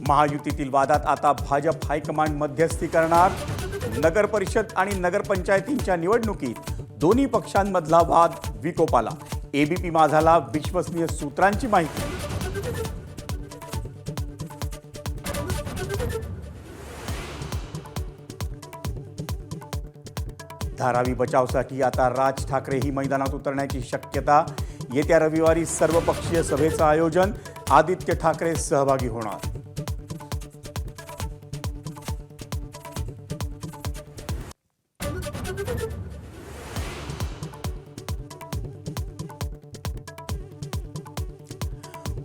महायुतीतील वादात आता भाजप हायकमांड मध्यस्थी करणार। नगर परिषद आणि नगरपंचायतींच्या निवडणुकीत दोन्ही पक्षांमधला वाद विकोपाला। एबीपी माझाला विश्वसनीय सूत्रांची माहिती। धारावी बचावसाठी आता राज ठाकरेही मैदानात उतरण्याची शक्यता। येत्या रविवारी सर्वपक्षीय सभेचं आयोजन। आदित्य ठाकरे सहभागी होणार।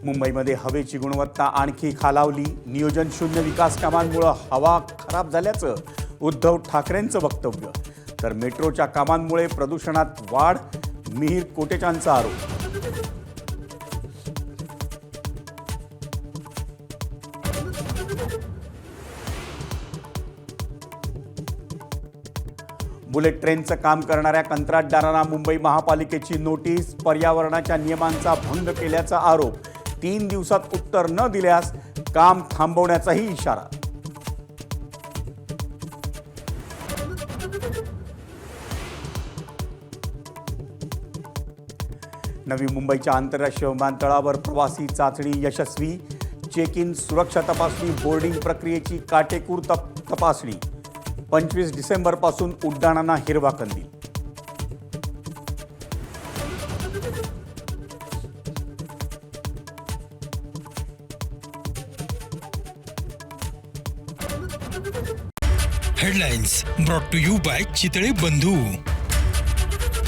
मुंबईमध्ये हवेची गुणवत्ता आणखी खालावली। नियोजन शून्य विकास कामांमुळे हवा खराब झाल्याचं उद्धव ठाकरेंचं वक्तव्य। तर मेट्रोच्या कामांमुळे प्रदूषणात वाढ, मिहिर कोटेचांचा आरोप। बुलेट ट्रेनचं काम करणाऱ्या कंत्राटदारांना मुंबई महापालिकेची नोटीस। पर्यावरणाच्या नियमांचा भंग केल्याचा आरोप। 3 दिवसात उत्तर न दिल्यास काम थांबवण्याचाही इशारा। नवी मुंबईच्या आंतरराष्ट्रीय विमानतळावर प्रवासी चाचणी यशस्वी। चेक इन, सुरक्षा तपासणी, बोर्डिंग प्रक्रियेची काटेकोर तपासणी। 25 डिसेंबरपासून उड्डाणांना हिरवा कंदील। Headlines brought to you by Chitale बंधू।